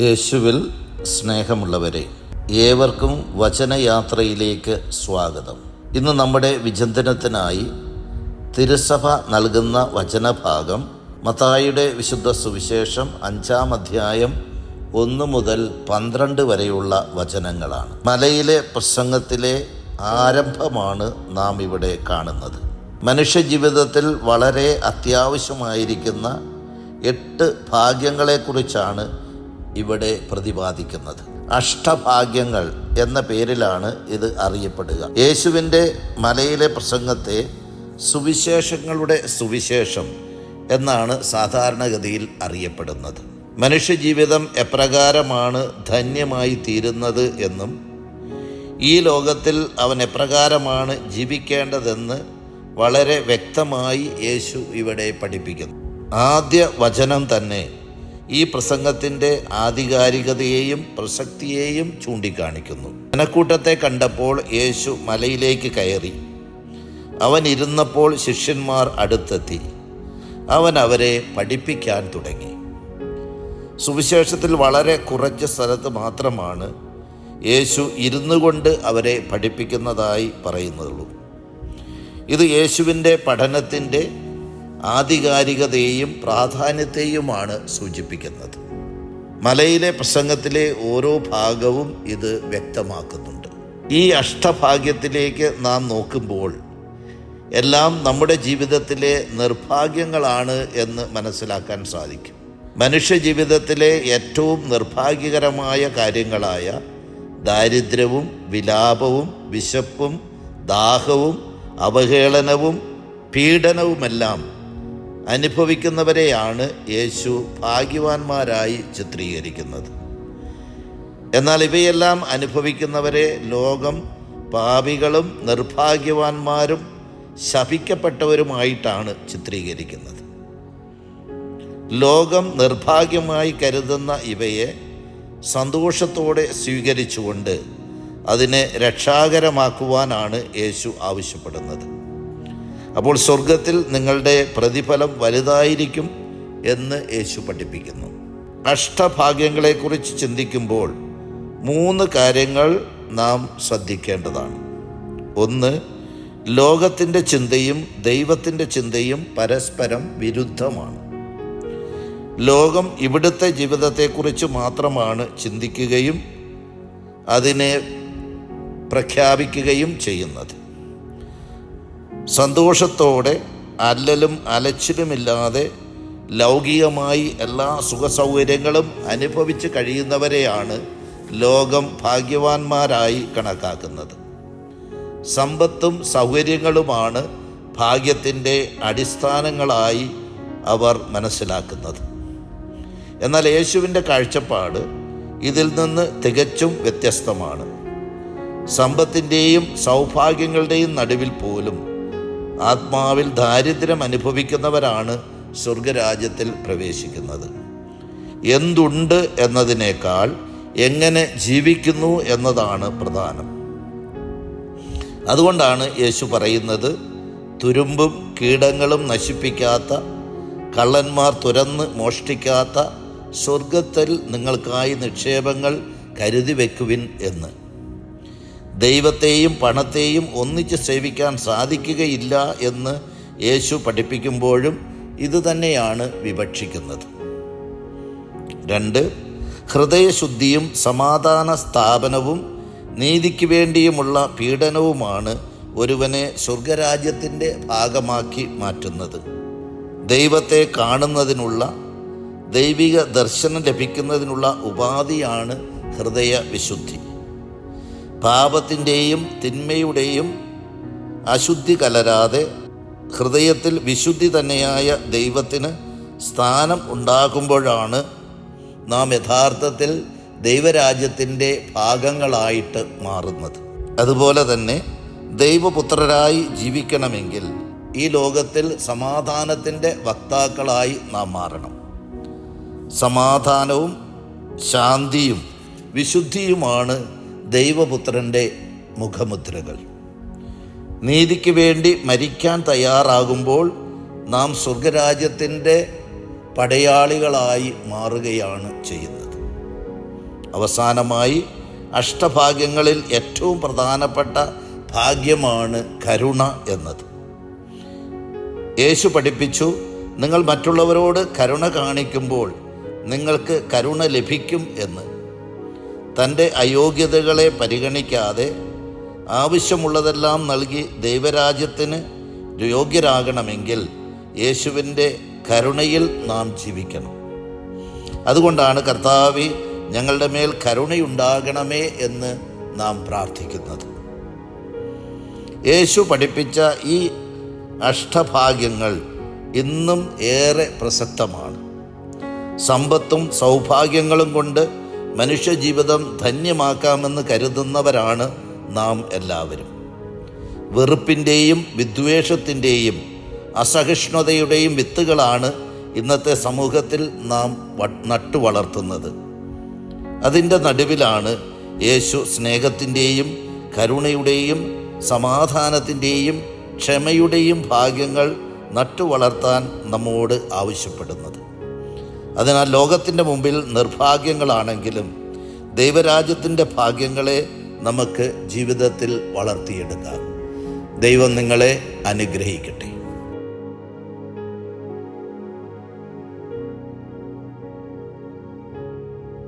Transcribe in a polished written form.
യേശുവിൽ സ്നേഹമുള്ളവരെ, ഏവർക്കും വചനയാത്രയിലേക്ക് സ്വാഗതം. ഇന്ന് നമ്മുടെ വിചിന്തനത്തിനായി തിരുസഭ നൽകുന്ന വചനഭാഗം മത്തായിയുടെ വിശുദ്ധ സുവിശേഷം 5-ാം അധ്യായം 1 മുതൽ 12 വരെയുള്ള വചനങ്ങളാണ്. മലയിലെ പ്രസംഗത്തിലെ ആരംഭമാണ് നാം ഇവിടെ കാണുന്നത്. മനുഷ്യജീവിതത്തിൽ വളരെ അത്യാവശ്യമായിരിക്കുന്ന 8 ഭാഗ്യങ്ങളെക്കുറിച്ചാണ് ഇവിടെ പ്രതിപാദിക്കുന്നത്. അഷ്ടഭാഗ്യങ്ങൾ എന്ന പേരിലാണ് ഇത് അറിയപ്പെടുക. യേശുവിൻ്റെ മലയിലെ പ്രസംഗത്തെ സുവിശേഷങ്ങളുടെ സുവിശേഷം എന്നാണ് സാധാരണഗതിയിൽ അറിയപ്പെടുന്നത്. മനുഷ്യജീവിതം എപ്രകാരമാണ് ധന്യമായി തീരുന്നത് എന്നും ഈ ലോകത്തിൽ അവൻ എപ്രകാരമാണ് ജീവിക്കേണ്ടതെന്ന് വളരെ വ്യക്തമായി യേശു ഇവിടെ പഠിപ്പിക്കുന്നു. ആദ്യ വചനം തന്നെ ഈ പ്രസംഗത്തിൻ്റെ ആധികാരികതയെയും പ്രസക്തിയെയും ചൂണ്ടിക്കാണിക്കുന്നു. ജനക്കൂട്ടത്തെ കണ്ടപ്പോൾ യേശു മലയിലേക്ക് കയറി. അവൻ ഇരുന്നപ്പോൾ ശിഷ്യന്മാർ അടുത്തെത്തി. അവൻ അവരെ പഠിപ്പിക്കാൻ തുടങ്ങി. സുവിശേഷത്തിൽ വളരെ കുറച്ച് സ്ഥലത്ത് മാത്രമാണ് യേശു ഇരുന്നു കൊണ്ട് അവരെ പഠിപ്പിക്കുന്നതായി പറയുന്നുള്ളൂ. ഇത് യേശുവിൻ്റെ പഠനത്തിൻ്റെ ആധികാരികതയെയും പ്രാധാന്യത്തെയുമാണ് സൂചിപ്പിക്കുന്നത്. മലയിലെ പ്രസംഗത്തിലെ ഓരോ ഭാഗവും ഇത് വ്യക്തമാക്കുന്നുണ്ട്. ഈ അഷ്ടഭാഗ്യത്തിലേക്ക് നാം നോക്കുമ്പോൾ എല്ലാം നമ്മുടെ ജീവിതത്തിലെ നിർഭാഗ്യങ്ങളാണ് എന്ന് മനസ്സിലാക്കാൻ സാധിക്കും. മനുഷ്യജീവിതത്തിലെ ഏറ്റവും നിർഭാഗ്യകരമായ കാര്യങ്ങളായ ദാരിദ്ര്യവും വിലാപവും വിശപ്പും ദാഹവും അവഹേളനവും പീഡനവുമെല്ലാം അനുഭവിക്കുന്നവരെയാണ് യേശു ഭാഗ്യവാന്മാരായി ചിത്രീകരിക്കുന്നത്. എന്നാൽ ഇവയെല്ലാം അനുഭവിക്കുന്നവരെ ലോകം പാപികളും നിർഭാഗ്യവാന്മാരും ശപിക്കപ്പെട്ടവരുമായിട്ടാണ് ചിത്രീകരിക്കുന്നത്. ലോകം നിർഭാഗ്യമായി കരുതുന്ന ഇവയെ സന്തോഷത്തോടെ സ്വീകരിച്ചുകൊണ്ട് അതിനെ രക്ഷാകരമാക്കുവാനാണ് യേശു ആവശ്യപ്പെടുന്നത്. അപ്പോൾ സ്വർഗത്തിൽ നിങ്ങളുടെ പ്രതിഫലം വലുതായിരിക്കും എന്ന് യേശു പഠിപ്പിക്കുന്നു. അഷ്ടഭാഗ്യങ്ങളെക്കുറിച്ച് ചിന്തിക്കുമ്പോൾ 3 കാര്യങ്ങൾ നാം ശ്രദ്ധിക്കേണ്ടതാണ്. 1, ലോകത്തിൻ്റെ ചിന്തയും ദൈവത്തിൻ്റെ ചിന്തയും പരസ്പരം വിരുദ്ധമാണ്. ലോകം ഇവിടുത്തെ ജീവിതത്തെക്കുറിച്ച് മാത്രമാണ് ചിന്തിക്കുകയും അതിനെ പ്രഖ്യാപിക്കുകയും ചെയ്യുന്നത്. സന്തോഷത്തോടെ അല്ലലും അലച്ചിലുമില്ലാതെ ലൗകികമായി എല്ലാ സുഖസൗകര്യങ്ങളും അനുഭവിച്ച് കഴിയുന്നവരെയാണ് ലോകം ഭാഗ്യവാന്മാരായി കണക്കാക്കുന്നത്. സമ്പത്തും സൗകര്യങ്ങളുമാണ് ഭാഗ്യത്തിൻ്റെ അടിസ്ഥാനങ്ങളായി അവർ മനസ്സിലാക്കുന്നത്. എന്നാൽ യേശുവിൻ്റെ കാഴ്ചപ്പാട് ഇതിൽ നിന്ന് തികച്ചും വ്യത്യസ്തമാണ്. സമ്പത്തിൻ്റെയും സൗഭാഗ്യങ്ങളുടെയും നടുവിൽ പോലും ആത്മാവിൽ ദാരിദ്ര്യം അനുഭവിക്കുന്നവരാണ് സ്വർഗരാജ്യത്തിൽ പ്രവേശിക്കുന്നത്. എന്തുണ്ട് എന്നതിനേക്കാൾ എങ്ങനെ ജീവിക്കുന്നു എന്നതാണ് പ്രധാനം. അതുകൊണ്ടാണ് യേശു പറയുന്നത്, തുരുമ്പും കീടങ്ങളും നശിപ്പിക്കാത്ത, കള്ളന്മാർ തുരന്ന് മോഷ്ടിക്കാത്ത സ്വർഗത്തിൽ നിങ്ങൾക്കായി നിക്ഷേപങ്ങൾ കരുതി വയ്ക്കുവിൻ എന്ന്. ദൈവത്തെയും പണത്തെയും ഒന്നിച്ച് സേവിക്കാൻ സാധിക്കുകയില്ല എന്ന് യേശു പഠിപ്പിക്കുമ്പോഴും ഇതുതന്നെയാണ് വിവക്ഷിക്കുന്നത്. 2, ഹൃദയശുദ്ധിയും സമാധാന സ്ഥാപനവും നീതിക്ക് വേണ്ടിയുമുള്ള പീഡനവുമാണ് ഒരുവനെ സ്വർഗരാജ്യത്തിൻ്റെ ഭാഗമാക്കി മാറ്റുന്നത്. ദൈവത്തെ കാണുന്നതിനുള്ള, ദൈവിക ദർശനം ലഭിക്കുന്നതിനുള്ള ഉപാധിയാണ് ഹൃദയ വിശുദ്ധി. പാപത്തിൻ്റെയും തിന്മയുടെയും അശുദ്ധി കലരാതെ ഹൃദയത്തിൽ വിശുദ്ധി തന്നെയായ ദൈവത്തിന് സ്ഥാനം ഉണ്ടാകുമ്പോഴാണ് നാം യഥാർത്ഥത്തിൽ ദൈവരാജ്യത്തിൻ്റെ ഭാഗങ്ങളായിട്ട് മാറുന്നത്. അതുപോലെ തന്നെ ദൈവപുത്രരായി ജീവിക്കണമെങ്കിൽ ഈ ലോകത്തിൽ സമാധാനത്തിൻ്റെ വക്താക്കളായി നാം മാറണം. സമാധാനവും ശാന്തിയും വിശുദ്ധിയുമാണ് ദൈവപുത്രൻ്റെ മുഖമുദ്രകൾ. നീതിക്ക് വേണ്ടി മരിക്കാൻ തയ്യാറാകുമ്പോൾ നാം സ്വർഗരാജ്യത്തിൻ്റെ പടയാളികളായി മാറുകയാണ് ചെയ്യുന്നത്. അവസാനമായി, അഷ്ടഭാഗ്യങ്ങളിൽ ഏറ്റവും പ്രധാനപ്പെട്ട ഭാഗ്യമാണ് കരുണ എന്നത്. യേശു പഠിപ്പിച്ചു, നിങ്ങൾ മറ്റുള്ളവരോട് കരുണ കാണിക്കുമ്പോൾ നിങ്ങൾക്ക് കരുണ ലഭിക്കും എന്ന്. തൻ്റെ അയോഗ്യതകളെ പരിഗണിക്കാതെ ആവശ്യമുള്ളതെല്ലാം നൽകി ദൈവരാജ്യത്തിന് യോഗ്യരാകണമെങ്കിൽ യേശുവിൻ്റെ കരുണയിൽ നാം ജീവിക്കണം. അതുകൊണ്ടാണ് കർത്താവേ, ഞങ്ങളുടെ മേൽ കരുണയുണ്ടാകണമേ എന്ന് നാം പ്രാർത്ഥിക്കുന്നത്. യേശു പഠിപ്പിച്ച ഈ അഷ്ടഭാഗ്യങ്ങൾ ഇന്നും ഏറെ പ്രസക്തമാണ്. സമ്പത്തും സൗഭാഗ്യങ്ങളും കൊണ്ട് മനുഷ്യജീവിതം ധന്യമാക്കാമെന്ന് കരുതുന്നവരാണ് നാം എല്ലാവരും. വെറുപ്പിൻ്റെയും വിദ്വേഷത്തിൻ്റെയും അസഹിഷ്ണുതയുടെയും വിത്തുകളാണ് ഇന്നത്തെ സമൂഹത്തിൽ നാം നട്ടു വളർത്തുന്നത്. അതിൻ്റെ നടുവിലാണ് യേശു സ്നേഹത്തിൻ്റെയും കരുണയുടെയും സമാധാനത്തിൻ്റെയും ക്ഷമയുടെയും ഭാഗ്യങ്ങൾ നട്ടു വളർത്താൻ നമ്മോട് ആവശ്യപ്പെടുന്നത്. അതിനാൽ ലോകത്തിൻ്റെ മുമ്പിൽ നിർഭാഗ്യങ്ങളാണെങ്കിലും ദൈവരാജ്യത്തിൻ്റെ ഭാഗ്യങ്ങളെ നമുക്ക് ജീവിതത്തിൽ വളർത്തിയെടുക്കാം. ദൈവം നിങ്ങളെ അനുഗ്രഹിക്കട്ടെ.